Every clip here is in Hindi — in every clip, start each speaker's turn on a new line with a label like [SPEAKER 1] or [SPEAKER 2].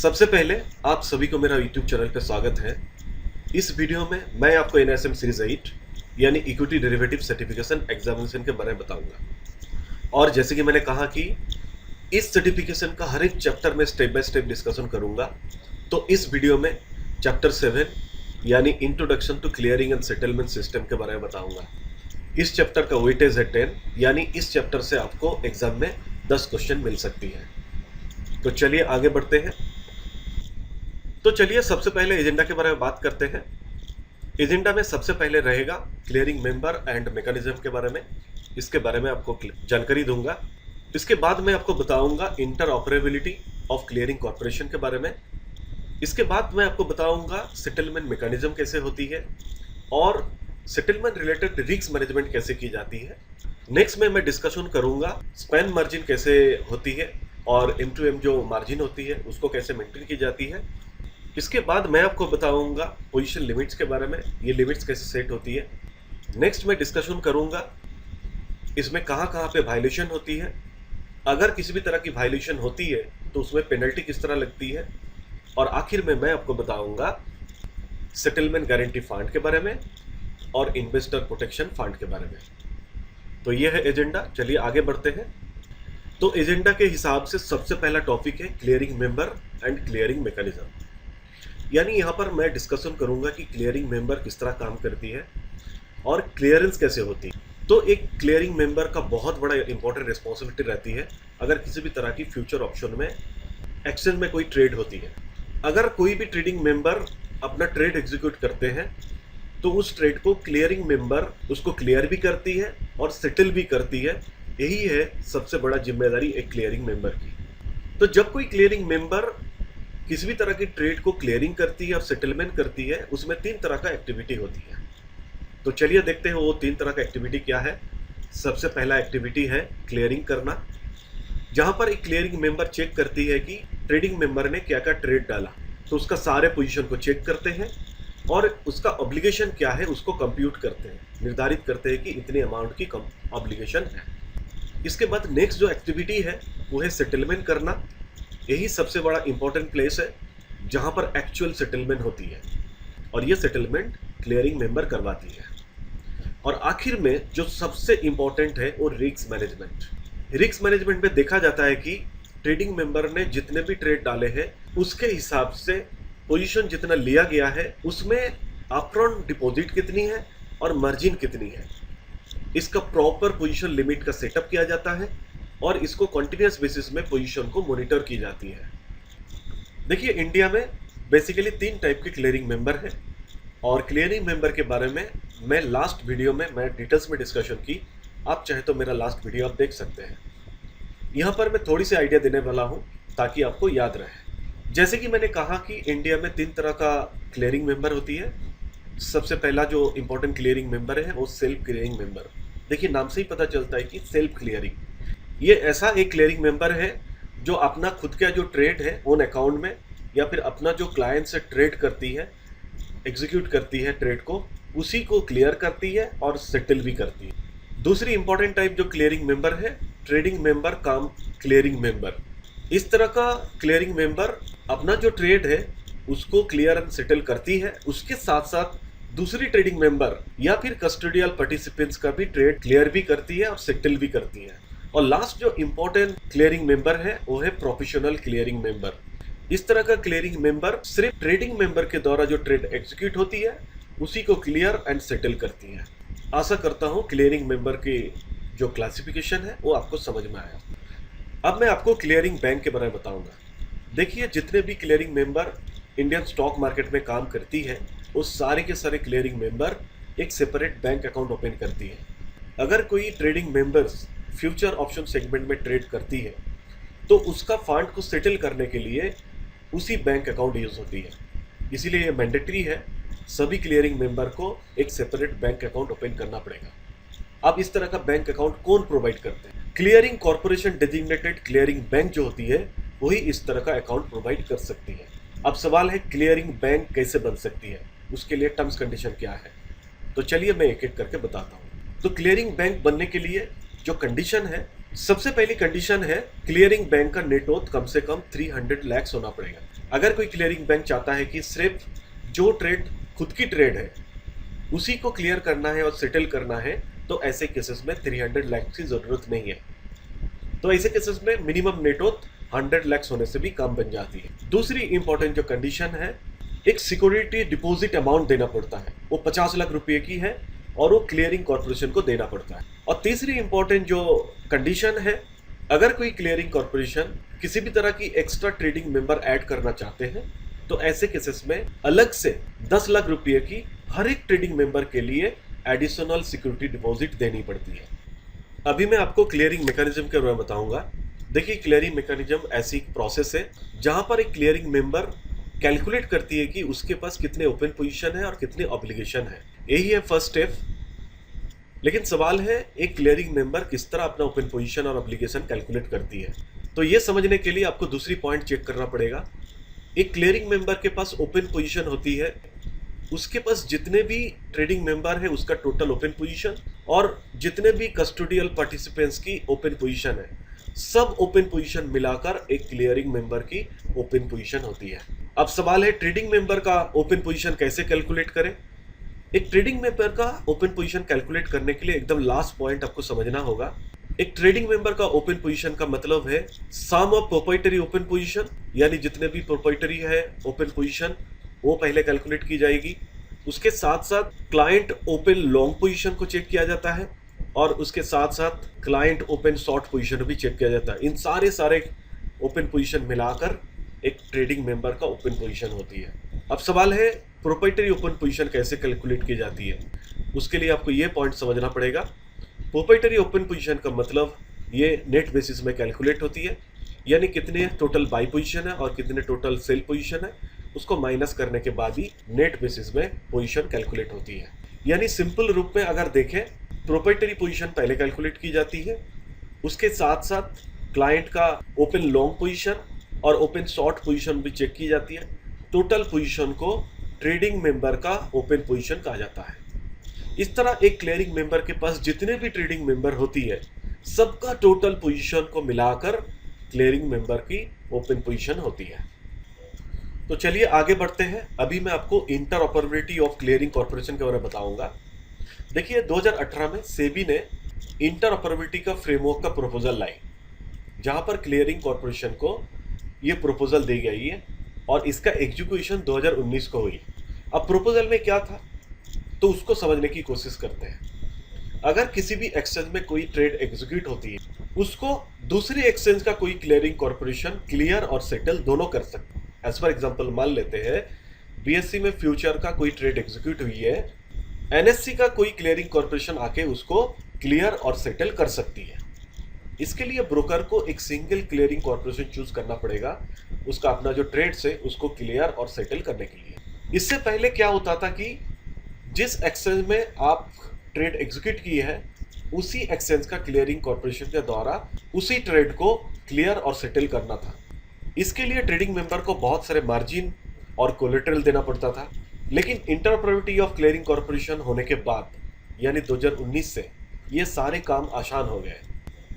[SPEAKER 1] सबसे पहले आप सभी को मेरा YouTube चैनल पे स्वागत है। इस वीडियो में मैं आपको NISM सीरीज 8 यानी इक्विटी डेरिवेटिव सर्टिफिकेशन एग्जामिनेशन के बारे में बताऊंगा। और जैसे कि मैंने कहा कि इस सर्टिफिकेशन का हर एक चैप्टर में स्टेप बाय स्टेप डिस्कशन करूंगा, तो इस वीडियो में चैप्टर 7 यानी introduction to clearing and settlement system के बारे में बताऊंगा। इस चैप्टर का वेटेज है 10, यानी इस चैप्टर से आपको एग्जाम में 10 क्वेश्चन मिल सकती है। तो चलिए आगे बढ़ते हैं। तो चलिए सबसे पहले एजेंडा के बारे में बात करते हैं। एजेंडा में सबसे पहले रहेगा क्लियरिंग मेंबर एंड मैकेनिज्म के बारे में। इसके बारे में आपको जानकारी दूंगा। इसके बाद मैं आपको बताऊंगा इंटरऑपरेबिलिटी ऑफ क्लियरिंग कॉर्पोरेशन के बारे में। इसके बाद मैं आपको बताऊंगा सेटलमेंट मैकेनिज्म कैसे होती है और सेटलमेंट रिलेटेड रिस्क मैनेजमेंट कैसे की जाती है। नेक्स्ट में मैं डिस्कशन करूंगा स्पैन मार्जिन कैसे होती है और M2M जो मार्जिन होती है उसको कैसे मेंटेन की जाती है। इसके बाद मैं आपको बताऊंगा पोजीशन लिमिट्स के बारे में, ये लिमिट्स कैसे सेट होती है। नेक्स्ट मैं डिस्कशन करूंगा इसमें कहाँ पे वायलेशन होती है, अगर किसी भी तरह की वायलेशन होती है तो उसमें पेनल्टी किस तरह लगती है, और आखिर में मैं आपको बताऊंगा सेटलमेंट गारंटी फंड के बारे में और इन्वेस्टर प्रोटेक्शन फंड के बारे में। तो ये है एजेंडा। चलिए आगे बढ़ते हैं। तो एजेंडा के हिसाब से सबसे पहला टॉपिक है clearing member and clearing mechanism, यानी यहाँ पर मैं डिस्कशन करूंगा कि क्लियरिंग मेंबर किस तरह काम करती है और क्लियरेंस कैसे होती है। तो एक क्लियरिंग मेंबर का बहुत बड़ा इंपॉर्टेंट रिस्पॉन्सिबिलिटी रहती है अगर किसी भी तरह की फ्यूचर ऑप्शन में एक्सचेंज में कोई ट्रेड होती है। अगर कोई भी ट्रेडिंग मेंबर अपना ट्रेड एग्जीक्यूट करते हैं तो उस ट्रेड को क्लियरिंग मेंबर उसको क्लियर भी करती है और सेटल भी करती है। यही है सबसे बड़ा जिम्मेदारी एक क्लियरिंग मेंबर की। तो जब कोई क्लियरिंग मेंबर किसी भी तरह की ट्रेड को क्लियरिंग करती है और सेटलमेंट करती है, उसमें 3 तरह का एक्टिविटी होती है। तो चलिए देखते हैं वो 3 तरह का एक्टिविटी क्या है। सबसे पहला एक्टिविटी है क्लियरिंग करना, जहां पर एक क्लियरिंग मेंबर चेक करती है कि ट्रेडिंग मेंबर ने क्या क्या ट्रेड डाला, तो उसका सारे पोजीशन को चेक करते हैं और उसका ऑब्लिगेशन क्या है उसको कंप्यूट करते हैं, निर्धारित करते हैं कि इतने अमाउंट की ऑब्लिगेशन है। इसके बाद नेक्स्ट जो एक्टिविटी है वो है सेटलमेंट करना। यही सबसे बड़ा इंपॉर्टेंट प्लेस है जहां पर एक्चुअल सेटलमेंट होती है और ये सेटलमेंट क्लियरिंग मेंबर करवाती है। और आखिर में जो सबसे इंपॉर्टेंट है वो रिस्क मैनेजमेंट। रिस्क मैनेजमेंट में देखा जाता है कि ट्रेडिंग मेंबर ने जितने भी ट्रेड डाले हैं उसके हिसाब से पोजीशन जितना लिया गया है उसमें अपफ्रंट डिपॉजिट कितनी है और मार्जिन कितनी है। इसका प्रॉपर पोजीशन लिमिट का सेटअप किया जाता है और इसको कंटिन्यूअस बेसिस में पोजीशन को मॉनिटर की जाती है। देखिए इंडिया में बेसिकली 3 टाइप के क्लियरिंग मेंबर हैं और क्लियरिंग मेंबर के बारे में मैं लास्ट वीडियो में मैं डिटेल्स में डिस्कशन की। आप चाहे तो मेरा लास्ट वीडियो आप देख सकते हैं। यहाँ पर मैं थोड़ी सी आइडिया देने वाला हूँ ताकि आपको याद रहे। जैसे कि मैंने कहा कि इंडिया में 3 तरह का क्लियरिंग मेंबर होती है। सबसे पहला जो इंपॉर्टेंट क्लियरिंग मेंबर है वो सेल्फ क्लियरिंग मेंबर। देखिए नाम से ही पता चलता है कि सेल्फ क्लियरिंग, ये ऐसा एक क्लियरिंग मेंबर है जो अपना खुद का जो ट्रेड है ओन अकाउंट में या फिर अपना जो क्लाइंट से ट्रेड करती है, एग्जीक्यूट करती है ट्रेड को, उसी को क्लियर करती है और सेटल भी करती है। दूसरी इंपॉर्टेंट टाइप जो क्लियरिंग मेंबर है ट्रेडिंग मेंबर कम क्लियरिंग मेंबर। इस तरह का क्लियरिंग मेंबर अपना जो ट्रेड है उसको क्लियर एंड सेटल करती है, उसके साथ साथ दूसरी ट्रेडिंग मेंबर या फिर कस्टोडियल पार्टिसिपेंट्स का भी ट्रेड क्लियर भी करती है और सेटल भी करती है। और लास्ट जो इंपॉर्टेंट क्लियरिंग मेंबर है वो है प्रोफेशनल क्लियरिंग मेंबर। इस तरह का क्लियरिंग मेंबर सिर्फ ट्रेडिंग मेंबर के द्वारा जो ट्रेड एग्जीक्यूट होती है उसी को क्लियर एंड सेटल करती है। आशा करता हूं क्लियरिंग मेंबर की जो क्लासिफिकेशन है वो आपको समझ में आया। अब मैं आपको क्लियरिंग बैंक के बारे में बताऊंगा। देखिए जितने भी clearing member Indian stock market में काम करती है वो सारे के सारे क्लियरिंग मेंबर एक सेपरेट बैंक अकाउंट ओपन करती है। अगर कोई trading members future option segment में ट्रेड करती है तो उसका फंड को सेटल करने के लिए उसी बैंक अकाउंट यूज होती है। इसीलिए ये मैंडेटरी है, सभी क्लियरिंग मेंबर को एक सेपरेट बैंक अकाउंट ओपन करना पड़ेगा। अब इस तरह का बैंक अकाउंट कौन प्रोवाइड करते हैं? Clearing corporation designated clearing bank जो होती है वही इस तरह का अकाउंट प्रोवाइड कर सकती है। अब सवाल है क्लियरिंग बैंक कैसे बन सकती है, उसके लिए टर्म्स कंडीशन क्या है। तो चलिए मैं एक एक करके बताता हूँ। तो क्लियरिंग बैंक बनने के लिए जो कंडीशन है, सबसे पहली कंडीशन है क्लियरिंग बैंक का नेट वर्थ कम से कम 300 लाख होना पड़ेगा। अगर कोई क्लियरिंग बैंक चाहता है कि सिर्फ जो ट्रेड खुद की ट्रेड है उसी को क्लियर करना है और सेटल करना है, तो ऐसे केसेस में 300 लाख की जरूरत नहीं है। तो ऐसे केसेस में मिनिमम नेट वर्थ 100 लाख होने से भी काम बन जाती है। दूसरी इंपॉर्टेंट जो कंडीशन है, एक सिक्योरिटी डिपॉजिट अमाउंट देना पड़ता है, वो 50 लाख रुपए की है और वो क्लियरिंग कॉर्पोरेशन को देना पड़ता है। और तीसरी इंपॉर्टेंट जो कंडीशन है, अगर कोई क्लियरिंग कॉर्पोरेशन किसी भी तरह की एक्स्ट्रा ट्रेडिंग मेंबर ऐड करना चाहते हैं, तो ऐसे केसेस में अलग से 10 लाख रुपए की हर एक ट्रेडिंग मेंबर के लिए एडिशनल सिक्योरिटी डिपॉजिट देनी पड़ती है। अभी मैं आपको क्लियरिंग मैकेनिज्म के बारे में बताऊंगा। देखिए, क्लियरिंग मैकेनिज्म ऐसी प्रोसेस है जहां पर एक क्लियरिंग मेंबर कैलकुलेट करती है कि उसके पास कितने ओपन पोजीशन है और कितने ऑब्लिगेशन है। यही है फर्स्ट स्टेप। लेकिन सवाल है, एक क्लियरिंग मेंबर किस तरह अपना ओपन पोजीशन और ऑब्लिगेशन कैलकुलेट करती है। तो ये समझने के लिए आपको दूसरी पॉइंट चेक करना पड़ेगा। एक क्लियरिंग मेंबर के पास ओपन पोजीशन होती है, उसके पास जितने भी ट्रेडिंग मेंबर है उसका टोटल ओपन पोजीशन और जितने भी कस्टोडियल पार्टिसिपेंट्स की ओपन पोजीशन है, सब ओपन पोजीशन मिलाकर एक क्लियरिंग मेंबर की ओपन पोजीशन होती है। अब सवाल है, ट्रेडिंग मेंबर का ओपन पोजीशन कैसे कैलकुलेट करें। एक ट्रेडिंग मेंबर का ओपन पोजीशन कैलकुलेट करने के लिए एकदम लास्ट पॉइंट आपको समझना होगा। एक ट्रेडिंग मेंबर का ओपन पोजीशन का मतलब है सम ऑफ प्रोप्राइटरी ओपन पोजीशन, यानी जितने भी प्रोप्राइटरी है ओपन पोजीशन वो पहले कैलकुलेट की जाएगी। उसके साथ साथ क्लाइंट ओपन लॉन्ग पोजीशन को चेक किया जाता है और उसके साथ साथ क्लाइंट ओपन शॉर्ट पोजीशन भी चेक किया जाता है। इन सारे ओपन पोजीशन मिलाकर एक ट्रेडिंग मेंबर का ओपन पोजीशन होती है। अब सवाल है, प्रोप्राइटरी ओपन पोजीशन कैसे कैलकुलेट की जाती है। उसके लिए आपको ये पॉइंट समझना पड़ेगा। प्रोप्राइटरी ओपन पोजीशन का मतलब ये नेट बेसिस में कैलकुलेट होती है, यानी कितने टोटल बाई पोजीशन है और कितने टोटल सेल पोजीशन है, उसको माइनस करने के बाद ही नेट बेसिस में पोजीशन कैलकुलेट होती है। यानी सिंपल रूप में अगर देखें, प्रोप्राइटरी पोजीशन पहले कैलकुलेट की जाती है, उसके साथ साथ क्लाइंट का ओपन लॉन्ग पोजीशन और ओपन शॉर्ट पोजीशन भी चेक की जाती है। टोटल पोजीशन को ट्रेडिंग मेंबर का ओपन पोजीशन कहा जाता है। इस तरह एक क्लियरिंग मेंबर के पास जितने भी ट्रेडिंग मेंबर होती है, सबका टोटल पोजीशन को मिलाकर क्लियरिंग मेंबर की ओपन पोजीशन होती है। तो चलिए आगे बढ़ते हैं। अभी मैं आपको इंटरऑपरेबिलिटी ऑफ क्लियरिंग कॉर्पोरेशन के बारे में बताऊंगा। देखिए, 2018 में सेबी ने इंटरऑपरेबिलिटी का फ्रेमवर्क का प्रपोजल लाई, जहां पर क्लियरिंग कॉर्पोरेशन को ये प्रपोजल दी गई है और इसका एग्जीक्यूशन 2019 को हुई। अब प्रपोजल में क्या था, तो उसको समझने की कोशिश करते हैं। अगर किसी भी एक्सचेंज में कोई ट्रेड एग्जीक्यूट होती है, उसको दूसरे एक्सचेंज का कोई क्लियरिंग कॉर्पोरेशन क्लियर और सेटल दोनों कर सकते हैं। एज फॉर एग्जाम्पल मान लेते हैं, बीएससी में फ्यूचर का कोई ट्रेड एग्जीक्यूट हुई है, एनएससी का कोई क्लियरिंग कॉर्पोरेशन आके उसको क्लियर और सेटल कर सकती है। इसके लिए ब्रोकर को एक सिंगल क्लियरिंग कॉर्पोरेशन चूज करना पड़ेगा, उसका अपना जो ट्रेड्स है उसको क्लियर और सेटल करने के लिए। इससे पहले क्या होता था कि जिस एक्सचेंज में आप ट्रेड एग्जीक्यूट की है, उसी एक्सचेंज का क्लियरिंग कॉर्पोरेशन के द्वारा उसी ट्रेड को क्लियर और सेटल करना था। इसके लिए ट्रेडिंग मेंबर को बहुत सारे मार्जिन और कोलेटरल देना पड़ता था। लेकिन इंटरऑपरेबिलिटी ऑफ क्लियरिंग कॉर्पोरेशन होने के बाद, यानी 2019 से, ये सारे काम आसान हो गए।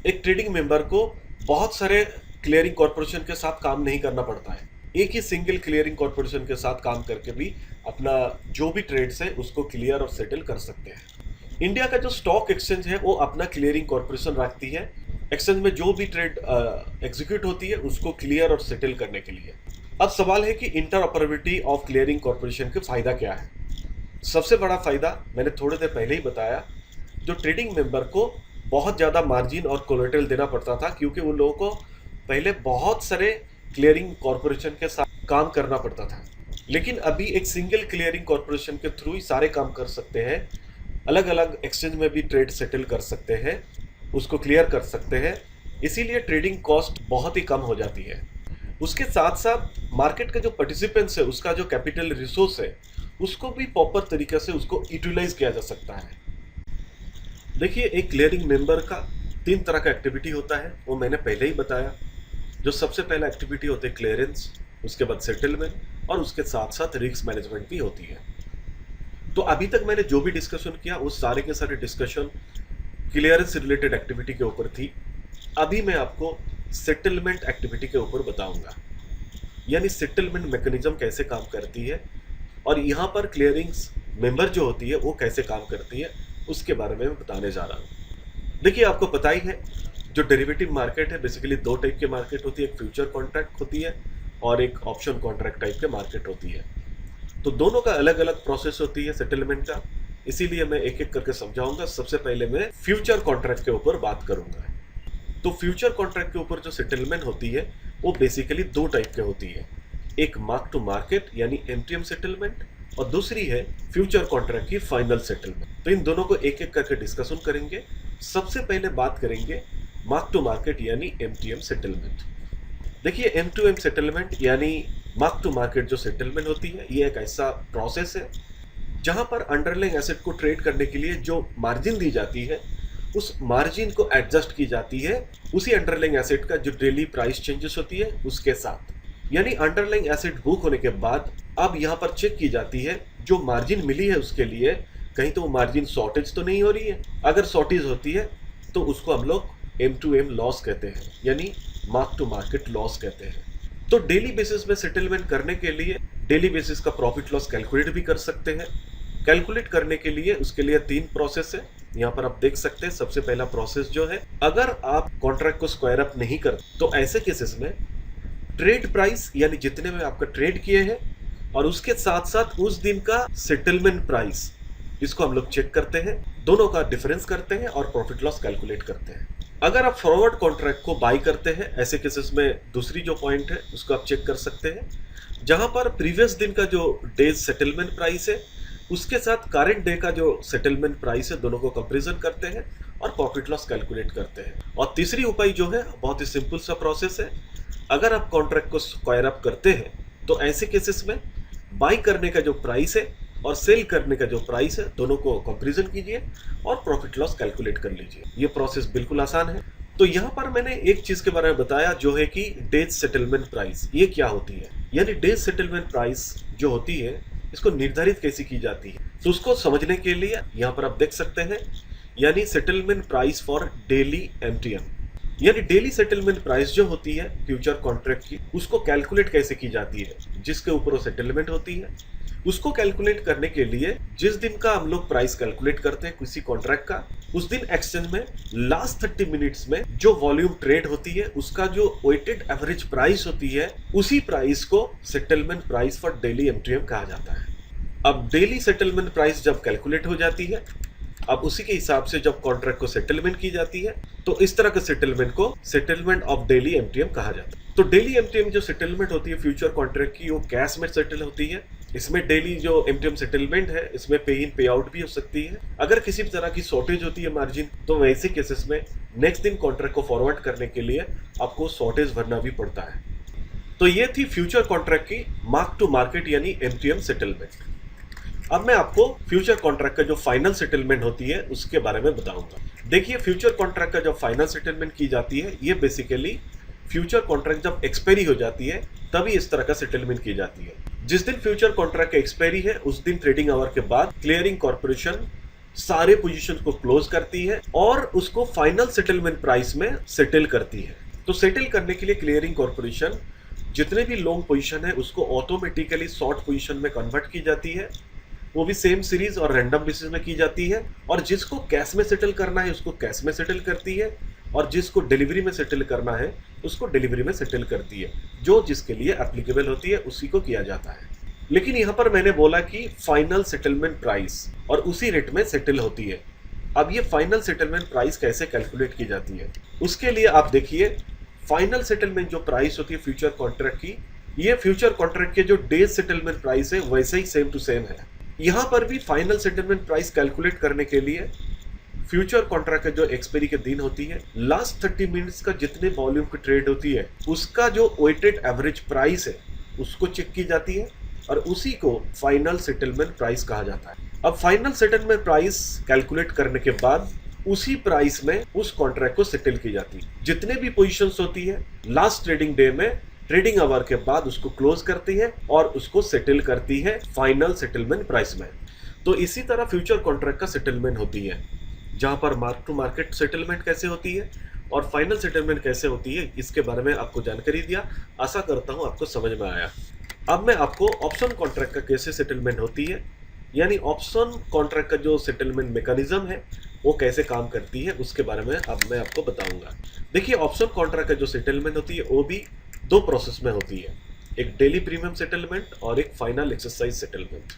[SPEAKER 1] एक ट्रेडिंग मेंबर को बहुत सारे क्लियरिंग कॉर्पोरेशन के साथ काम नहीं करना पड़ता है। एक ही सिंगल क्लियरिंग कॉर्पोरेशन के साथ काम करके भी अपना जो भी ट्रेड्स है उसको क्लियर और सेटल कर सकते हैं। इंडिया का जो स्टॉक एक्सचेंज है वो अपना क्लियरिंग कॉर्पोरेशन रखती है, एक्सचेंज में जो भी ट्रेड एग्जीक्यूट होती है उसको क्लियर और सेटल करने के लिए। अब सवाल है कि इंटरऑपरेबिलिटी ऑफ क्लियरिंग कॉर्पोरेशन के फायदा क्या है। सबसे बड़ा फायदा मैंने थोड़ी देर पहले ही बताया, जो ट्रेडिंग मेंबर को बहुत ज़्यादा मार्जिन और कोलेटरल देना पड़ता था, क्योंकि उन लोगों को पहले बहुत सारे क्लियरिंग कॉर्पोरेशन के साथ काम करना पड़ता था। लेकिन अभी एक सिंगल क्लियरिंग कॉर्पोरेशन के थ्रू ही सारे काम कर सकते हैं। अलग अलग एक्सचेंज में भी ट्रेड सेटल कर सकते हैं, उसको क्लियर कर सकते हैं। इसीलिए ट्रेडिंग कॉस्ट बहुत ही कम हो जाती है। उसके साथ साथ मार्केट के जो पार्टिसिपेंट्स है, उसका जो कैपिटल रिसोर्स है, उसको भी प्रॉपर तरीके से उसको यूटिलाइज किया जा सकता है। देखिए, एक क्लियरिंग मेंबर का 3 तरह का एक्टिविटी होता है, वो मैंने पहले ही बताया। जो सबसे पहला एक्टिविटी होती है क्लियरेंस, उसके बाद सेटलमेंट और उसके साथ साथ रिस्क मैनेजमेंट भी होती है। तो अभी तक मैंने जो भी डिस्कशन किया वो सारे के सारे डिस्कशन क्लियरेंस से रिलेटेड एक्टिविटी के ऊपर थी। अभी मैं आपको सेटलमेंट एक्टिविटी के ऊपर बताऊंगा। यानी सेटलमेंट मैकेनिज्म कैसे काम करती है और यहाँ पर क्लियरिंग्स मेंबर जो होती है वो कैसे काम करती है, उसके बारे में मैं बताने जा रहा हूँ। देखिए, आपको पता ही है जो डेरिवेटिव मार्केट है बेसिकली दो टाइप के मार्केट होती है, एक फ्यूचर कॉन्ट्रैक्ट होती है और एक ऑप्शन कॉन्ट्रैक्ट टाइप के मार्केट होती है। तो दोनों का अलग अलग प्रोसेस होती है सेटलमेंट का, इसीलिए मैं एक एक करके समझाऊंगा। सबसे पहले मैं फ्यूचर कॉन्ट्रैक्ट के ऊपर बात करूंगा। तो फ्यूचर कॉन्ट्रैक्ट के ऊपर जो सेटलमेंट होती है वो बेसिकली दो टाइप के होती है, एक मार्क टू मार्केट यानी एमटीएम सेटलमेंट और दूसरी है फ्यूचर कॉन्ट्रैक्ट की फाइनल सेटलमेंट। तो इन दोनों को एक एक करके डिस्कशन करेंगे। सबसे पहले बात करेंगे मार्क टू मार्केट यानी एमटीएम सेटलमेंट। देखिए, एम टू एम सेटलमेंट यानी मार्क टू मार्केट जो सेटलमेंट होती है ये एक ऐसा प्रोसेस है जहां पर अंडरलाइंग एसेट को ट्रेड करने के लिए जो मार्जिन दी जाती है उस मार्जिन को एडजस्ट की जाती है उसी अंडरलाइंग एसेट का जो डेली प्राइस चेंजेस होती है उसके साथ। यानी अंडरलाइंग एसेट बुक होने के बाद अब यहाँ पर चेक की जाती है जो मार्जिन मिली है उसके लिए कहीं तो वो मार्जिन शॉर्टेज तो नहीं हो रही है। अगर शॉर्टेज होती है तो उसको हम लोग एम टू एम लॉस कहते हैं, यानी मार्क टू मार्केट लॉस कहते हैं। तो डेली बेसिस में सेटलमेंट करने के लिए डेली बेसिस का प्रॉफिट लॉस कैलकुलेट भी कर सकते हैं। कैलकुलेट करने के लिए उसके लिए तीन प्रोसेस है, यहाँ पर आप देख सकते हैं। सबसे पहला प्रोसेस जो है, अगर आप कॉन्ट्रैक्ट को स्क्वायर अप नहीं करते तो ऐसे केसेस में ट्रेड प्राइस यानी जितने में आपका ट्रेड किए हैं और उसके साथ साथ उस दिन का सेटलमेंट प्राइस, इसको हम लोग चेक करते हैं, दोनों का डिफरेंस करते हैं और प्रॉफिट लॉस कैलकुलेट करते हैं। अगर आप फॉरवर्ड कॉन्ट्रैक्ट को बाई करते हैं ऐसे केसेस में दूसरी जो पॉइंट है उसको आप चेक कर सकते हैं, जहां पर प्रीवियस दिन का जो डेज सेटलमेंट प्राइस है उसके साथ करंट डे का जो सेटलमेंट प्राइस है दोनों को कंपैरिजन करते हैं और प्रॉफिट लॉस कैलकुलेट करते हैं। और तीसरी उपाय जो है बहुत ही सिंपल सा प्रोसेस है, अगर आप कॉन्ट्रैक्ट को स्क्वायर अप करते हैं तो ऐसे केसेस में बाई करने का जो प्राइस है और सेल करने का जो प्राइस है दोनों को कंपैरिजन कीजिए और प्रॉफिट लॉस कैलकुलेट कर लीजिए। ये प्रोसेस बिल्कुल आसान है। तो यहाँ पर मैंने एक चीज के बारे में बताया जो है कि डेज सेटलमेंट प्राइस ये क्या होती है, यानी डेज सेटलमेंट प्राइस जो होती है इसको निर्धारित कैसे की जाती है। तो उसको समझने के लिए यहाँ पर आप देख सकते हैं, यानी settlement price for daily MTM, यानी डेली सेटलमेंट प्राइस जो होती है फ्यूचर कॉन्ट्रैक्ट की उसको कैलकुलेट कैसे की जाती है, जिसके ऊपर वो सेटलमेंट होती है उसको कैलकुलेट करने के लिए जिस दिन का हम लोग प्राइस कैलकुलेट करते हैं किसी कॉन्ट्रैक्ट का, उस दिन एक्सचेंज में लास्ट 30 मिनट्स में जो वॉल्यूम ट्रेड होती है उसका जो वेटेड एवरेज प्राइस होती है उसी प्राइस को settlement price for daily MTM कहा जाता है। अब डेली सेटलमेंट प्राइस जब कैलकुलेट हो जाती है, अब उसी के हिसाब से जब कॉन्ट्रैक्ट को सेटलमेंट की जाती है तो इस तरह के सेटलमेंट को सेटलमेंट ऑफ डेली एमटीएम कहा जाता है। तो डेली एमटीएम जो सेटलमेंट होती है फ्यूचर कॉन्ट्रैक्ट की वो कैश में सेटल होती है। इसमें डेली जो एमटीएम सेटलमेंट है इसमें पे इन पे आउट भी हो सकती है। अगर किसी भी तरह की शॉर्टेज होती है मार्जिन तो वैसे केसेस में नेक्स्ट दिन कॉन्ट्रैक्ट को फॉरवर्ड करने के लिए आपको शॉर्टेज भरना भी पड़ता है। तो ये थी फ्यूचर कॉन्ट्रैक्ट की मार्क टू मार्केट यानी एमटीएम सेटलमेंट। अब मैं आपको फ्यूचर कॉन्ट्रैक्ट का जो फाइनल सेटलमेंट होती है उसके बारे में बताऊंगा। देखिए, फ्यूचर कॉन्ट्रैक्ट का जो फाइनल सेटलमेंट की जाती है ये बेसिकली फ्यूचर कॉन्ट्रैक्ट जब एक्सपायरी हो जाती है तभी इस तरह का सेटलमेंट की जाती है। जिस दिन फ्यूचर कॉन्ट्रैक्ट का एक्सपायरी है उस दिन ट्रेडिंग आवर के बाद क्लियरिंग कॉर्पोरेशन सारे पोजीशन को क्लोज करती है और उसको फाइनल सेटलमेंट प्राइस में सेटल करती है। तो सेटल करने के लिए क्लियरिंग कॉर्पोरेशन जितने भी लॉन्ग पोजीशन है उसको ऑटोमेटिकली शॉर्ट पोजीशन में कन्वर्ट की जाती है, वो भी सेम सीरीज और रैंडम बेसिस में की जाती है। और जिसको कैश में सेटल करना है उसको कैश में सेटल करती है और जिसको डिलीवरी में सेटल करना है उसको डिलीवरी में सेटल करती है। जो जिसके लिए एप्लीकेबल होती है उसी को किया जाता है। लेकिन यहाँ पर मैंने बोला कि फाइनल सेटलमेंट प्राइस और उसी रेट में सेटल होती है। अब ये फाइनल सेटलमेंट प्राइस कैसे कैलकुलेट की जाती है उसके लिए आप देखिए, फाइनल सेटलमेंट जो प्राइस होती है फ्यूचर कॉन्ट्रैक्ट की, ये फ्यूचर कॉन्ट्रैक्ट के जो डेज सेटलमेंट प्राइस है वैसे ही सेम टू सेम है। यहाँ पर भी फाइनल सेटलमेंट प्राइस कैलकुलेट करने के लिए फ्यूचर कॉन्ट्रैक्ट का जो एक्सपायरी के दिन होती है लास्ट 30 मिनट्स का जितने वॉल्यूम की ट्रेड होती है उसका जो वेटेड एवरेज प्राइस है उसको चेक की जाती है और उसी को फाइनल सेटलमेंट प्राइस कहा जाता है। अब फाइनल सेटलमेंट प्राइस कैलकुलेट करने के बाद उसी प्राइस में उस कॉन्ट्रैक्ट को सेटल की जाती है। जितने भी पोजीशंस होती है लास्ट ट्रेडिंग डे में ट्रेडिंग आवर के बाद उसको क्लोज करती है और उसको सेटल करती है फाइनल सेटलमेंट प्राइस में। तो इसी तरह फ्यूचर कॉन्ट्रैक्ट का सेटलमेंट होती है, जहां पर मार्क टू मार्केट सेटलमेंट कैसे होती है, और फाइनल सेटलमेंट कैसे होती है इसके बारे में आपको जानकारी दिया। आशा करता हूँ आपको समझ में आया। अब मैं आपको ऑप्शन कॉन्ट्रैक्ट का कैसे सेटलमेंट होती है, यानी ऑप्शन कॉन्ट्रैक्ट का जो सेटलमेंट मैकेनिज्म है वो कैसे काम करती है उसके बारे में अब मैं आपको बताऊंगा। देखिए, ऑप्शन कॉन्ट्रैक्ट का जो सेटलमेंट होती है वो भी दो प्रोसेस में होती है, एक डेली प्रीमियम सेटलमेंट और एक फाइनल एक्सरसाइज सेटलमेंट।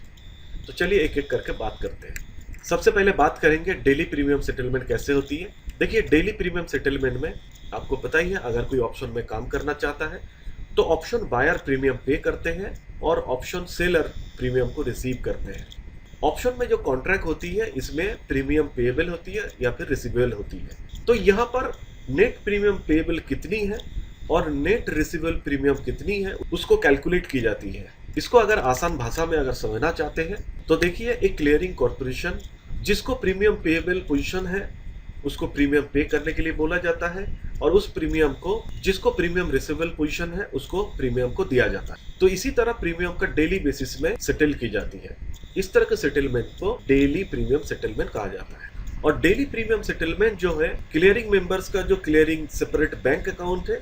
[SPEAKER 1] तो चलिए एक एक करके बात करते हैं। सबसे पहले बात करेंगे डेली प्रीमियम सेटलमेंट कैसे होती है। देखिए, डेली प्रीमियम सेटलमेंट में आपको पता ही है, अगर कोई ऑप्शन में काम करना चाहता है तो ऑप्शन बायर प्रीमियम पे करते हैं और ऑप्शन सेलर प्रीमियम को रिसीव करते हैं। ऑप्शन में जो कॉन्ट्रैक्ट होती है इसमें प्रीमियम पेएबल होती है या फिर रिसीवेबल होती है। तो यहाँ पर नेट प्रीमियम पेएबल कितनी है और नेट रिसीवेबल प्रीमियम कितनी है उसको कैलकुलेट की जाती है। इसको अगर आसान भाषा में अगर समझना चाहते हैं तो देखिए, एक क्लियरिंग कॉर्पोरेशन जिसको प्रीमियम पेएबल पोजीशन है उसको प्रीमियम पे करने के लिए बोला जाता है, और उस प्रीमियम को जिसको प्रीमियम रिसीवेबल पोजीशन है उसको प्रीमियम को दिया जाता है। तो इसी तरह प्रीमियम का डेली बेसिस में सेटल की जाती है। इस तरह के सेटलमेंट को डेली प्रीमियम सेटलमेंट कहा जाता है। और डेली प्रीमियम सेटलमेंट जो है, क्लियरिंग मेंबर्स का जो क्लियरिंग सेपरेट बैंक अकाउंट है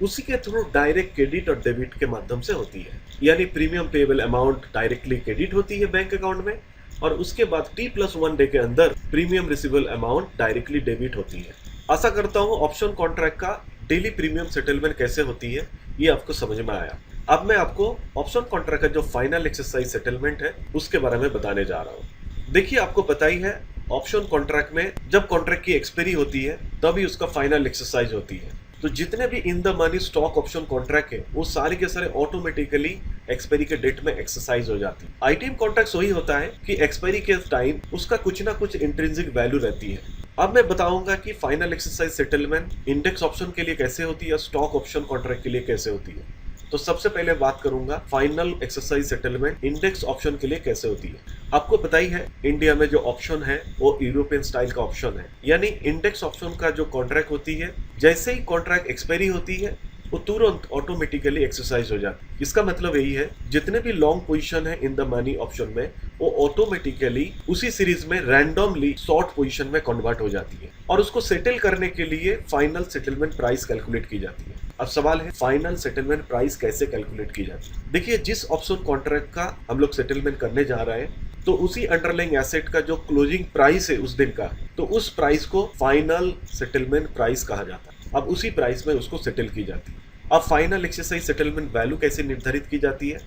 [SPEAKER 1] उसी के थ्रू डायरेक्ट क्रेडिट और डेबिट के माध्यम से होती है। यानी premium payable amount directly credit होती है बैंक अकाउंट में, और उसके बाद T+1 डे के अंदर premium receivable amount directly debit होती है। आशा करता हूँ ऑप्शन कॉन्ट्रैक्ट का डेली प्रीमियम सेटलमेंट कैसे होती है ये आपको समझ में आया। अब मैं आपको ऑप्शन कॉन्ट्रैक्ट का जो फाइनल एक्सरसाइज सेटलमेंट है उसके बारे में बताने जा रहा हूँ। देखिए, आपको पता ही है, ऑप्शन कॉन्ट्रैक्ट में जब कॉन्ट्रैक्ट की एक्सपायरी होती है तभी उसका फाइनल एक्सरसाइज होती है। तो जितने भी in the money stock option contract है वो सारे के सारे ऑटोमेटिकली एक्सपायरी के डेट में एक्सरसाइज हो जाती है। आईटीएम कॉन्ट्रैक्ट वही होता है कि एक्सपायरी के टाइम उसका कुछ ना कुछ इंट्रिंसिक वैल्यू रहती है। अब मैं बताऊंगा कि final exercise settlement index option के लिए कैसे होती है, स्टॉक ऑप्शन कॉन्ट्रैक्ट के लिए कैसे होती है। तो सबसे पहले बात करूंगा final exercise settlement index option के लिए कैसे होती है। आपको पता ही है, इंडिया में जो ऑप्शन है वो यूरोपियन स्टाइल का ऑप्शन है। यानी इंडेक्स ऑप्शन का जो कॉन्ट्रैक्ट होती है, जैसे ही कॉन्ट्रैक्ट एक्सपायरी होती है वो तुरंत ऑटोमेटिकली एक्सरसाइज हो जाती है। इसका मतलब यही है, जितने भी लॉन्ग पोजीशन है इन द मनी ऑप्शन में वो ऑटोमेटिकली उसी सीरीज में रैंडमली शॉर्ट पोजीशन में कन्वर्ट हो जाती है, और उसको सेटल करने के लिए फाइनल सेटलमेंट प्राइस कैलकुलेट की जाती है। अब सवाल है, फाइनल सेटलमेंट प्राइस कैसे कैलकुलेट की जाती है। देखिए, जिस ऑप्शन कॉन्ट्रैक्ट का हम लोग सेटलमेंट करने जा रहे हैं तो उसी अंडरलाइंग एसेट का जो क्लोजिंग प्राइस है उस दिन का, तो उस प्राइस को फाइनल सेटलमेंट प्राइस कहा जाता है। अब उसी प्राइस में उसको सेटल की जाती है। अब फाइनल एक्सरसाइज सेटलमेंट वैल्यू कैसे निर्धारित की जाती है,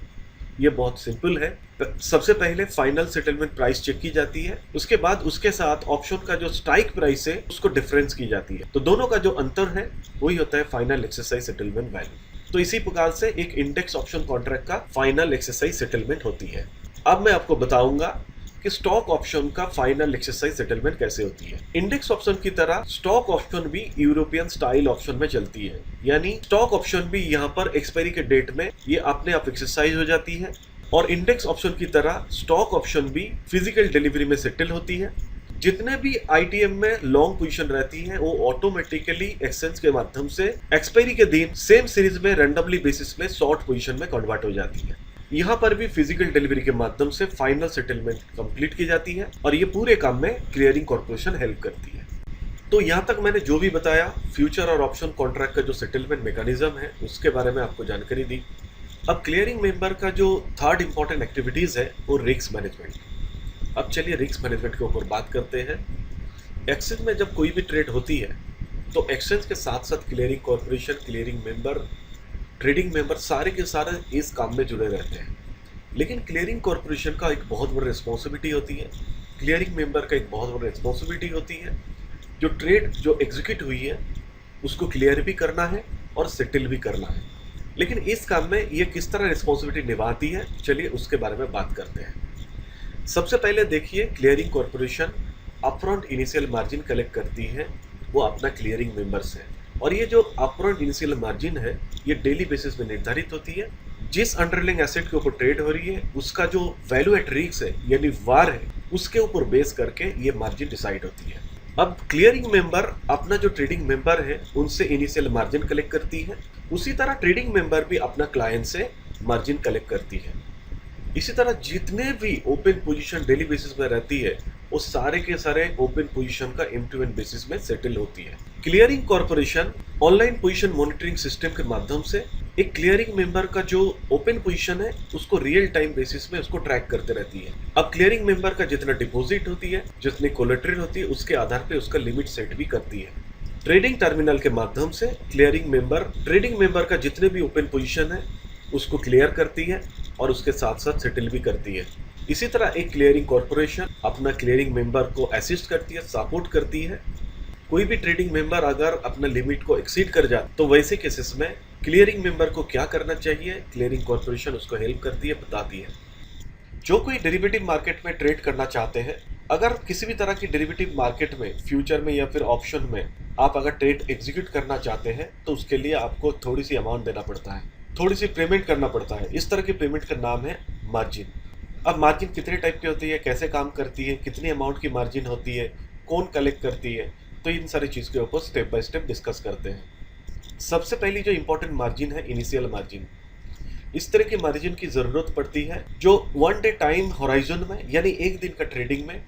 [SPEAKER 1] ये बहुत सिंपल है। सबसे पहले फाइनल सेटलमेंट प्राइस चेक की जाती है, उसके बाद उसके साथ ऑप्शन का जो स्ट्राइक प्राइस है उसको डिफरेंस की जाती है। तो दोनों का जो अंतर है वही होता है फाइनल एक्सरसाइज सेटलमेंट वैल्यू। तो इसी प्रकार से एक इंडेक्स ऑप्शन कॉन्ट्रैक्ट का फाइनल एक्सरसाइज सेटलमेंट होती है। अब मैं आपको बताऊंगा कि स्टॉक ऑप्शन का फाइनल एक्सरसाइज सेटलमेंट कैसे होती है। इंडेक्स ऑप्शन की तरह स्टॉक ऑप्शन भी यूरोपियन स्टाइल ऑप्शन में चलती है। यानी स्टॉक ऑप्शन भी यहाँ पर एक्सपायरी के डेट में ये अपने आप एक्सरसाइज हो जाती है, और इंडेक्स ऑप्शन की तरह स्टॉक ऑप्शन भी फिजिकल डिलीवरी में सेटल होती है। जितने भी आईटीएम में लॉन्ग पोजीशन रहती है वो ऑटोमेटिकली एक्सचेंज के माध्यम से एक्सपायरी के दिन सेम सीरीज में रैंडमली बेसिस में शॉर्ट पोजीशन में कन्वर्ट हो जाती है। यहाँ पर भी फिजिकल डिलीवरी के माध्यम से फाइनल सेटलमेंट कंप्लीट की जाती है, और ये पूरे काम में क्लियरिंग कॉर्पोरेशन हेल्प करती है। तो यहाँ तक मैंने जो भी बताया फ्यूचर और ऑप्शन कॉन्ट्रैक्ट का जो सेटलमेंट मैकेनिज्म है उसके बारे में आपको जानकारी दी। अब क्लियरिंग मेंबर का जो थर्ड इंपॉर्टेंट एक्टिविटीज है वो रिस्क मैनेजमेंट। अब चलिए रिस्क मैनेजमेंट के ऊपर बात करते हैं। एक्सचेंज में जब कोई भी ट्रेड होती है तो एक्सचेंज के साथ साथ clearing corporation, clearing member, trading member सारे के सारे इस काम में जुड़े रहते हैं। लेकिन क्लियरिंग कॉर्पोरेशन का एक बहुत बड़ी रिस्पॉन्सिबिलिटी होती है, क्लियरिंग मेंबर का एक बहुत बड़ी रिस्पॉन्सिबिलिटी होती है। जो ट्रेड जो एग्जीक्यूट हुई है उसको क्लियर भी करना है और सेटल भी करना है। लेकिन इस काम में ये किस तरह रिस्पॉन्सिबिलिटी निभाती है, चलिए उसके बारे में बात करते हैं। सबसे पहले देखिए, clearing corporation upfront initial margin collect करती है वो अपना क्लियरिंग मेंबर से, और ये जो अपफ्रंट इनिशियल मार्जिन है ये डेली बेसिस में निर्धारित होती है। जिस अंडरलाइंग एसेट के ऊपर ट्रेड हो रही है उसका जो वैल्यू एट रिस्क है यानी वार है उसके ऊपर बेस करके ये मार्जिन डिसाइड होती है। अब क्लियरिंग मेंबर अपना जो ट्रेडिंग मेंबर है उनसे इनिशियल मार्जिन कलेक्ट करती है, उसी तरह ट्रेडिंग मेंबर भी अपना क्लाइंट से मार्जिन कलेक्ट करती है। इसी तरह जितने भी ओपन पोजीशन डेली बेसिस में रहती है वो सारे के सारे ओपन पोजीशन का एंड टू एंड बेसिस में सेटल होती है। Clearing corporation online position monitoring system के माध्यम से एक क्लियरिंग मेंबर का जो ओपन पोजीशन है उसको रियल टाइम बेसिस में उसको ट्रैक करते रहती है। अब क्लियरिंग मेंबर का जितना डिपॉजिट होती है, जितनी कोलेटरल होती है, उसके आधार पे उसका लिमिट सेट भी करती है। ट्रेडिंग टर्मिनल के माध्यम से ट्रेडिंग मेंबर का जितने भी ओपन पोजीशन है उसको क्लियर करती है और उसके साथ साथ सेटल भी करती है। इसी तरह एक क्लियरिंग कॉर्पोरेशन अपना क्लियरिंग मेंबर को असिस्ट करती है, सपोर्ट करती है। कोई भी ट्रेडिंग मेंबर अगर अपना लिमिट को एक्सीड कर जाए तो वैसे केसेस में क्लियरिंग मेंबर को क्या करना चाहिए, क्लियरिंग कॉर्पोरेशन उसको हेल्प करती है, बताती है। जो कोई डेरिवेटिव मार्केट में ट्रेड करना चाहते हैं, अगर किसी भी तरह की डेरिवेटिव मार्केट में, फ्यूचर में या फिर ऑप्शन में आप अगर ट्रेड एग्जीक्यूट करना चाहते हैं तो उसके लिए आपको थोड़ी सी अमाउंट देना पड़ता है, थोड़ी सी पेमेंट करना पड़ता है। इस तरह की पेमेंट का नाम है मार्जिन। अब मार्जिन कितने टाइप की होती है, कैसे काम करती है, कितनी अमाउंट की मार्जिन होती है, कौन कलेक्ट करती है, तो इन सारी चीज़ के ऊपर स्टेप बाय स्टेप डिस्कस करते हैं। सबसे पहली जो इम्पोर्टेंट मार्जिन है, इनिशियल मार्जिन। इस तरह की मार्जिन की ज़रूरत पड़ती है जो 1 डे टाइम होराइजन में, यानी एक दिन का ट्रेडिंग में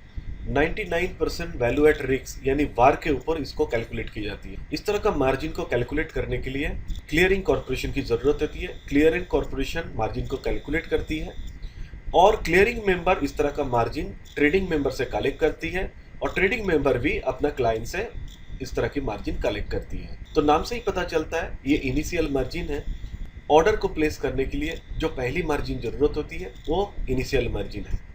[SPEAKER 1] 99% वैल्यू एट रिस्क यानी वार के ऊपर इसको कैलकुलेट की जाती है। इस तरह का मार्जिन को कैलकुलेट करने के लिए क्लियरिंग कॉर्पोरेशन की ज़रूरत होती है। क्लियरिंग कॉर्पोरेशन मार्जिन को कैलकुलेट करती है और क्लियरिंग मेंबर इस तरह का मार्जिन ट्रेडिंग मेंबर से कलेक्ट करती है और ट्रेडिंग मेंबर भी अपना क्लाइंट से इस तरह की मार्जिन कलेक्ट करती है। तो नाम से ही पता चलता है ये इनिशियल मार्जिन है। ऑर्डर को प्लेस करने के लिए जो पहली मार्जिन जरूरत होती है वो इनिशियल मार्जिन है।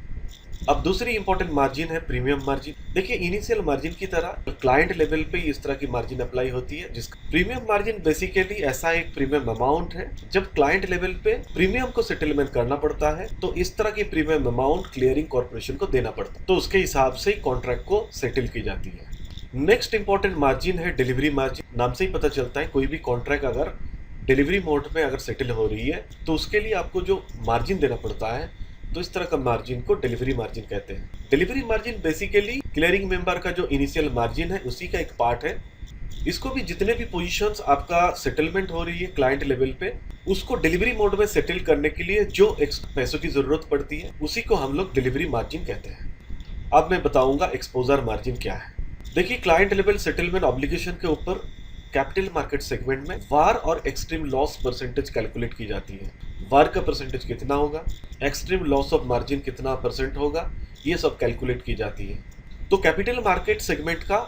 [SPEAKER 1] अब दूसरी इंपॉर्टेंट मार्जिन है प्रीमियम मार्जिन। देखिए, इनिशियल मार्जिन की तरह क्लाइंट लेवल पे इस तरह की मार्जिन अप्लाई होती है, जिसका प्रीमियम मार्जिन बेसिकली ऐसा एक प्रीमियम अमाउंट है जब क्लाइंट लेवल पे प्रीमियम को सेटलमेंट करना पड़ता है तो इस तरह की प्रीमियम अमाउंट क्लियरिंग कॉर्पोरेशन को देना पड़ता है, तो उसके हिसाब से कॉन्ट्रैक्ट को सेटल की जाती है। नेक्स्ट इंपॉर्टेंट मार्जिन है डिलीवरी मार्जिन। नाम से ही पता चलता है कोई भी कॉन्ट्रैक्ट अगर डिलीवरी मोड में अगर सेटल हो रही है तो उसके लिए आपको जो मार्जिन देना पड़ता है, तो इस तरह का मार्जिन को डिलीवरी मार्जिन कहते हैं। Delivery margin basically clearing member का जो इनिशियल मार्जिन है उसी का एक पार्ट है। इसको भी जितने भी पोजीशंस आपका सेटलमेंट हो रही है क्लाइंट लेवल पे, उसको डिलीवरी मोड में सेटल करने के लिए जो पैसों की जरूरत पड़ती है उसी को हम लोग डिलीवरी मार्जिन कहते हैं। अब मैं बताऊंगा एक्सपोजर मार्जिन क्या है। देखिए, क्लाइंट लेवल सेटलमेंट ऑब्लिगेशन के ऊपर कैपिटल मार्केट सेगमेंट में वार और एक्सट्रीम लॉस परसेंटेज कैलकुलेट की जाती है। वार का परसेंटेज कितना होगा, एक्सट्रीम लॉस ऑफ मार्जिन कितना परसेंट होगा, ये सब कैलकुलेट की जाती है। तो कैपिटल मार्केट सेगमेंट का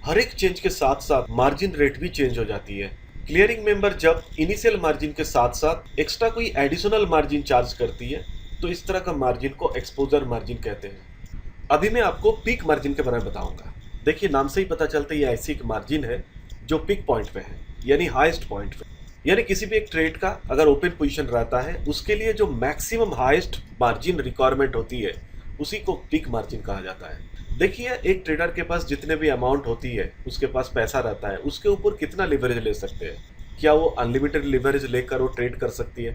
[SPEAKER 1] हर एक चेंज के साथ साथ मार्जिन रेट भी चेंज हो जाती है। क्लियरिंग मेंबर जब इनिशियल मार्जिन के साथ साथ एक्स्ट्रा कोई एडिशनल मार्जिन चार्ज करती है तो इस तरह का मार्जिन को एक्सपोजर मार्जिन कहते हैं। अभी मैं आपको पीक मार्जिन के बारे में बताऊंगा। देखिए, नाम से ही पता चलता है ये ऐसी एक मार्जिन है जो पीक पॉइंट पे है, यानी हाईएस्ट पॉइंट पे। यानी किसी भी एक ट्रेड का अगर ओपन पोजीशन रहता है उसके लिए जो मैक्सिमम हाईएस्ट मार्जिन रिक्वायरमेंट होती है उसी को पीक मार्जिन कहा जाता है। देखिए, एक ट्रेडर के पास जितने भी अमाउंट होती है, उसके पास पैसा रहता है, उसके ऊपर कितना लिवरेज ले सकते हैं। क्या वो अनलिमिटेड लिवरेज लेकर वो ट्रेड कर सकती है?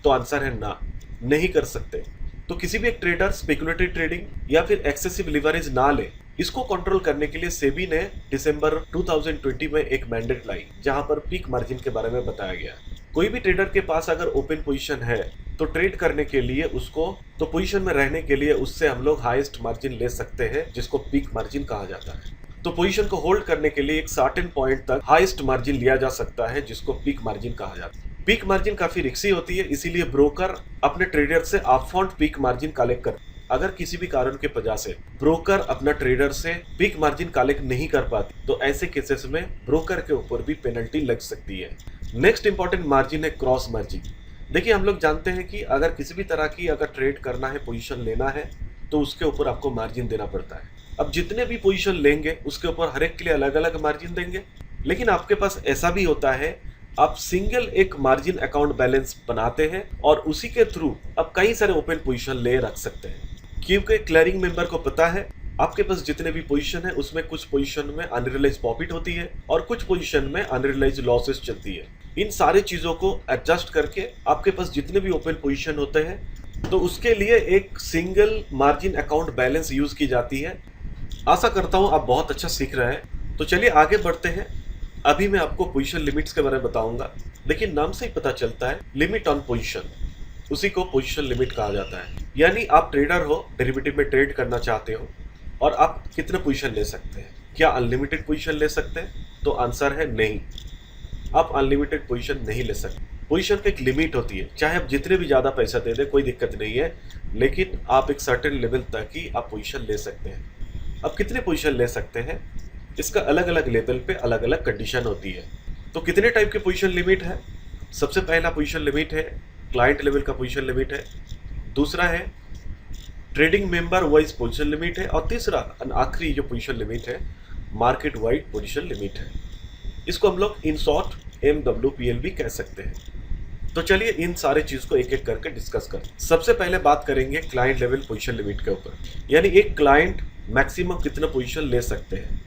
[SPEAKER 1] तो आंसर है ना, नहीं कर सकते। तो किसी भी एक ट्रेडर स्पेकुलेटरी ट्रेडिंग या फिर एक्सेसिव लिवरेज ना ले, इसको कंट्रोल करने के लिए सेबी ने दिसंबर 2020 में एक मैंडेट लाई जहां पर पीक मार्जिन के बारे में बताया गया। कोई भी ट्रेडर के पास अगर ओपन पोजीशन है तो ट्रेड करने के लिए उसको, तो पोजीशन में रहने के लिए उससे हम लोग हाईएस्ट मार्जिन ले सकते हैं जिसको पीक मार्जिन कहा जाता है। तो पोजीशन को होल्ड करने के लिए एक सर्टेन पॉइंट तक हाईएस्ट मार्जिन लिया जा सकता है जिसको पीक मार्जिन कहा जाता है। पीक मार्जिन काफी रिस्की होती है, इसीलिए ब्रोकर अपने ट्रेडर से अपफ्रंट पीक मार्जिन कलेक्ट करते हैं। अगर किसी भी कारण के वजह से ब्रोकर अपना ट्रेडर से पीक मार्जिन कलेक्ट नहीं कर पाती तो ऐसे केसेस में ब्रोकर के ऊपर भी पेनल्टी लग सकती है। नेक्स्ट इंपॉर्टेंट मार्जिन है क्रॉस मार्जिन। देखिए, हम लोग जानते हैं कि अगर किसी भी तरह की अगर ट्रेड करना है, पोजीशन लेना है, तो उसके ऊपर आपको मार्जिन देना पड़ता है। अब जितने भी पोजीशन लेंगे उसके ऊपर हर एक के लिए अलग अलग मार्जिन देंगे, लेकिन आपके पास ऐसा भी होता है आप सिंगल एक मार्जिन अकाउंट बैलेंस बनाते हैं और उसी के थ्रू आप कई सारे ओपन पोजीशन ले रख सकते हैं, क्योंकि क्लियरिंग मेंबर को पता है आपके पास जितने भी पोजीशन है उसमें कुछ पोजीशन में अनरियलाइज प्रॉफिट होती है और कुछ पोजीशन में अनरियलाइज लॉसेस चलती है। इन सारे चीजों को एडजस्ट करके आपके पास जितने भी ओपन पोजीशन होते हैं तो उसके लिए एक single margin account balance use की जाती है। आशा करता हूं आप बहुत अच्छा सीख रहे हैं। तो चलिए आगे बढ़ते हैं। अभी मैं आपको पोजीशन लिमिट्स के बारे में बताऊंगा। देखिए, नाम से ही पता चलता है लिमिट ऑन पोजीशन, उसी को पोजीशन लिमिट कहा जाता है। यानी आप ट्रेडर हो, डेरिवेटिव में ट्रेड करना चाहते हो, और आप कितने पोजीशन ले सकते हैं। क्या अनलिमिटेड पोजीशन ले सकते हैं? तो आंसर है नहीं, आप अनलिमिटेड पोजीशन नहीं ले सकते। पोजीशन की एक लिमिट होती है, चाहे आप जितने भी ज़्यादा पैसा दे दें कोई दिक्कत नहीं है, लेकिन आप एक सर्टेन लेवल तक ही आप पोजीशन ले सकते हैं। अब कितने पोजीशन ले सकते हैं, इसका अलग अलग लेवल पे अलग अलग कंडीशन होती है। तो कितने टाइप के पोजीशन लिमिट है? सबसे पहला पोजीशन लिमिट है क्लाइंट लेवल का पोजीशन लिमिट है, दूसरा है trading member wise position limit है, और तीसरा आखिरी जो पोजीशन लिमिट है मार्केट वाइड पोजीशन लिमिट है। इसको हम लोग इन शॉर्ट MWPL भी कह सकते हैं। तो चलिए इन सारे चीज को एक एक करके डिस्कस करें। सबसे पहले बात करेंगे क्लाइंट लेवल पोजीशन लिमिट के ऊपर, यानी एक क्लाइंट मैक्सिमम कितना पोजीशन ले सकते हैं।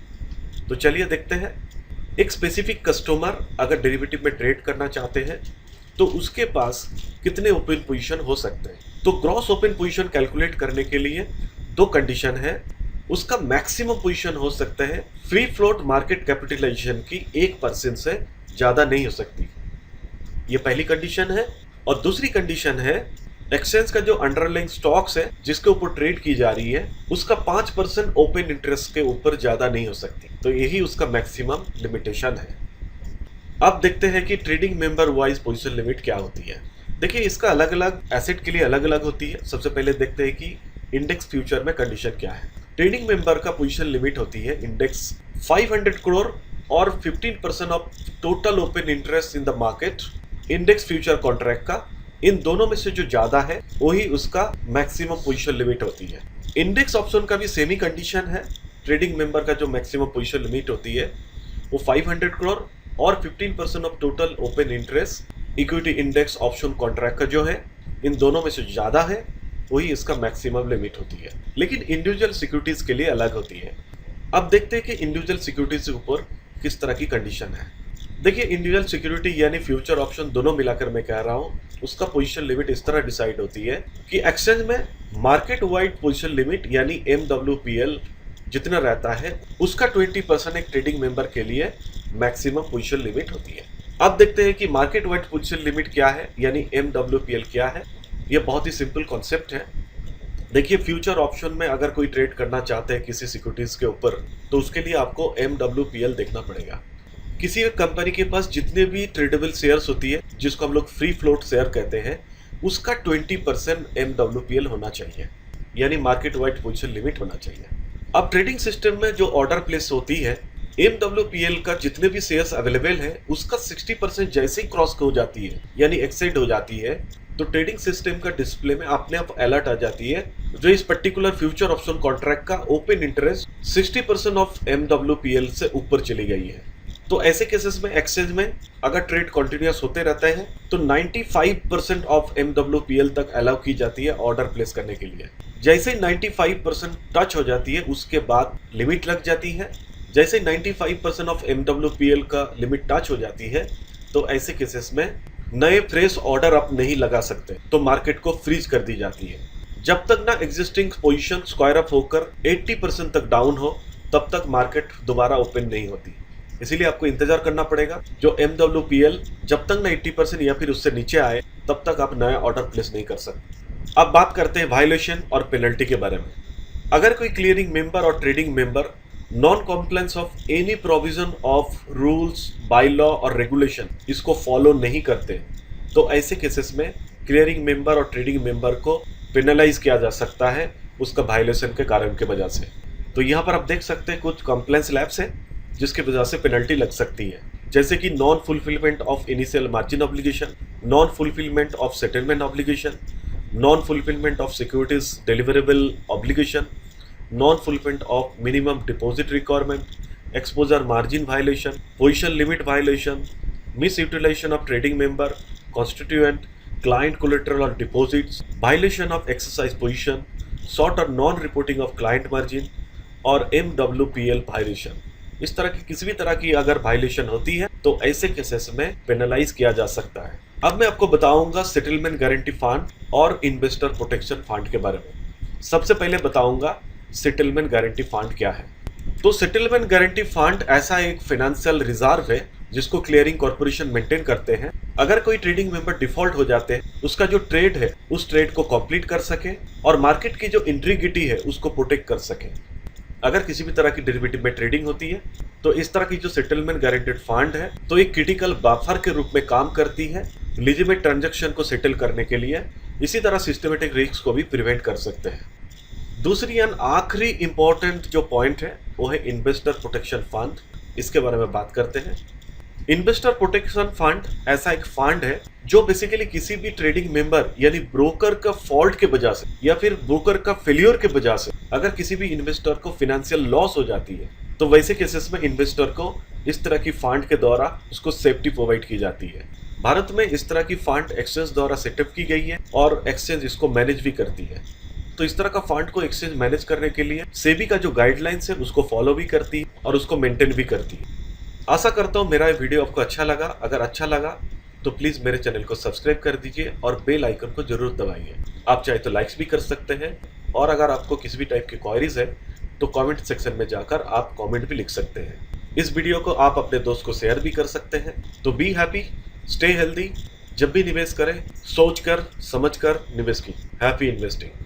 [SPEAKER 1] तो चलिए देखते हैं। एक स्पेसिफिक कस्टमर अगर डेरिवेटिव में ट्रेड करना चाहते हैं तो उसके पास कितने ओपन पोजीशन हो सकते हैं। तो ग्रॉस ओपन पोजीशन कैलकुलेट करने के लिए दो कंडीशन है। उसका मैक्सिमम पोजीशन हो सकता है फ्री फ्लोट मार्केट कैपिटलाइजेशन की 1% से ज्यादा नहीं हो सकती, ये पहली कंडीशन है। और दूसरी कंडीशन है एक्सचेंज का जो अंडरलाइंग स्टॉक्स है जिसके ऊपर ट्रेड की जा रही है उसका 5% ओपन इंटरेस्ट के ऊपर ज्यादा नहीं हो सकती। तो यही उसका मैक्सिमम लिमिटेशन है। अब देखते हैं कि trading member wise position limit क्या होती है। देखिए इसका अलग अलग एसेट के लिए अलग अलग होती है। सबसे पहले देखते हैं कि इंडेक्स फ्यूचर में कंडीशन क्या है। ट्रेडिंग मेंबर का पोजीशन लिमिट होती है इंडेक्स 500 करोड़ और 15% of total open interest in the market. Index future contract का इन दोनों में से जो ज्यादा है वही उसका मैक्सिमम पोजीशन लिमिट होती है। इंडेक्स ऑप्शन का भी सेम ही कंडीशन है। ट्रेडिंग मेंबर का जो मैक्सिमम पोजीशन लिमिट होती है वो 500 करोड़ और 15% of total open interest. Equity index option contract का जो है इन दोनों में से ज्यादा है वही इसका मैक्सिमम लिमिट होती है, लेकिन इंडिविजुअल सिक्योरिटीज के लिए अलग होती है। अब देखते हैं कि इंडिविजुअल सिक्योरिटीज के ऊपर किस तरह की कंडीशन है। देखिए इंडिविजुअल सिक्योरिटी यानी फ्यूचर ऑप्शन दोनों मिलाकर मैं कह रहा हूँ, उसका पोजीशन लिमिट इस तरह डिसाइड होती है कि एक्सचेंज में मार्केट वाइड पोजीशन लिमिट यानी MWPL जितना रहता है उसका 20% एक ट्रेडिंग मेंबर के लिए मैक्सिमम पोजीशन लिमिट होती है। अब देखते हैं कि मार्केट वाइड पोजीशन लिमिट क्या है यानी MWPL क्या है। ये बहुत ही सिंपल कॉन्सेप्ट है। देखिए फ्यूचर ऑप्शन में अगर कोई ट्रेड करना चाहते हैं किसी सिक्योरिटीज के ऊपर तो उसके लिए आपको MWPL देखना पड़ेगा। किसी एक कंपनी के पास जितने भी ट्रेडेबल शेयर्स होती है जिसको हम लोग फ्री फ्लोट शेयर कहते हैं उसका 20% MWPL होना चाहिए, यानी मार्केट वाइड पोजीशन लिमिट होना चाहिए। अब ट्रेडिंग सिस्टम में जो ऑर्डर प्लेस होती है MWPL का जितने भी शेयर्स अवेलेबल है उसका 60% जैसे ही क्रॉस हो जाती है यानी एक्सेड हो जाती है तो ट्रेडिंग सिस्टम का डिस्प्ले में अपने आप अलर्ट आ जाती है जो इस पर्टिकुलर फ्यूचर ऑप्शन कॉन्ट्रैक्ट का ओपन इंटरेस्ट 60% ऑफ MWPL से ऊपर चली गई है। तो ऐसे केसेस में एक्सचेंज में अगर ट्रेड कंटिन्यूअस होते रहते हैं तो 95% ऑफ MWPL तक अलाउ की जाती है ऑर्डर प्लेस करने के लिए। जैसे ही 95% टच हो जाती है उसके बाद लिमिट लग जाती है। जैसे 95% ऑफ MWPL का लिमिट टच हो जाती है तो ऐसे केसेस में नए फ्रेश ऑर्डर आप नहीं लगा सकते, तो मार्केट को फ्रीज कर दी जाती है। जब तक ना एग्जिस्टिंग पोजीशन स्क्वायर अप होकर 80% तक डाउन हो तब तक मार्केट दोबारा ओपन नहीं होती। इसीलिए आपको इंतजार करना पड़ेगा। जो MWPL जब तक ना 80% या फिर उससे नीचे आए तब तक आप नया ऑर्डर प्लेस नहीं कर सकते। अब बात करते हैं वायलेशन और पेनल्टी के बारे में। अगर कोई क्लियरिंग मेंबर और trading member non compliance of any provision of rules by law और रेगुलेशन इसको फॉलो नहीं करते तो ऐसे केसेस में क्लियरिंग मेंबर और ट्रेडिंग मेंबर को पेनलाइज किया जा सकता है उसका वायलेशन के कारण के वजह से। तो यहाँ पर आप देख सकते हैं कुछ कंप्लायंस लैब्स है जिसकी वजह से पेनल्टी लग सकती है, जैसे कि non fulfilment of initial margin obligation, non fulfilment of settlement obligation, non fulfilment of securities deliverable obligation, non fulfilment of minimum deposit requirement, exposure margin violation, position limit violation, misutilisation of trading member, constituent, client collateral और deposits, violation of exercise position, short और non reporting of client margin और MWPL वायलेशन। इस तरह की किसी भी तरह की अगर वायलेशन होती है तो ऐसे केसेस में पेनलाइज किया जा सकता है। अब मैं आपको बताऊंगा सेटलमेंट गारंटी फंड और इन्वेस्टर प्रोटेक्शन फंड के बारे में। सबसे पहले बताऊंगा सेटलमेंट गारंटी फंड क्या है। तो सेटलमेंट गारंटी फंड ऐसा एक फाइनेंशियल रिजर्व है जिसको क्लियरिंग कॉर्पोरेशन मेंटेन करते हैं। अगर कोई ट्रेडिंग मेंबर डिफॉल्ट हो जाते हैं उसका जो ट्रेड है उस ट्रेड को कंप्लीट कर सके और मार्केट की जो इंटीग्रिटी है उसको प्रोटेक्ट कर सके। अगर किसी भी तरह की डेरिवेटिव में ट्रेडिंग होती है तो इस तरह की जो सेटलमेंट गारंटेड फंड है तो एक क्रिटिकल बफर के रूप में काम करती है लीजिटिमेट ट्रांजैक्शन को सेटल करने के लिए। इसी तरह सिस्टमेटिक रिस्क को भी प्रिवेंट कर सकते हैं। दूसरी एंड आखिरी इंपॉर्टेंट जो पॉइंट है वो है इन्वेस्टर प्रोटेक्शन फंड। इसके बारे में बात करते हैं। इन्वेस्टर प्रोटेक्शन फंड ऐसा एक फंड है जो बेसिकली किसी भी ट्रेडिंग मेंबर यानी ब्रोकर का फॉल्ट के वजह से या फिर ब्रोकर का फेलियर के वजह से अगर किसी भी इन्वेस्टर को फाइनेंशियल लॉस हो जाती है तो वैसे केसेस में इन्वेस्टर को इस तरह की फंड के द्वारा उसको सेफ्टी प्रोवाइड की जाती है। भारत में इस तरह की फंड एक्सचेंज द्वारा सेटअप की गई है और एक्सचेंज इसको मैनेज भी करती है। तो इस तरह का फंड को एक्सचेंज मैनेज करने के लिए सेबी का जो गाइडलाइंस है उसको फॉलो भी करती है और उसको मेंटेन भी करती है। आशा करता हूँ मेरा ये वीडियो आपको अच्छा लगा। अगर अच्छा लगा तो प्लीज़ मेरे चैनल को सब्सक्राइब कर दीजिए और बेल आइकन को जरूर दबाइए। आप चाहे तो लाइक्स भी कर सकते हैं और अगर आपको किसी भी टाइप की क्वायरीज है तो कमेंट सेक्शन में जाकर आप कमेंट भी लिख सकते हैं। इस वीडियो को आप अपने दोस्त को शेयर भी कर सकते हैं। तो बी हैप्पी, स्टे हेल्दी। जब भी निवेश करें सोच कर समझ कर निवेश की। Happy investing.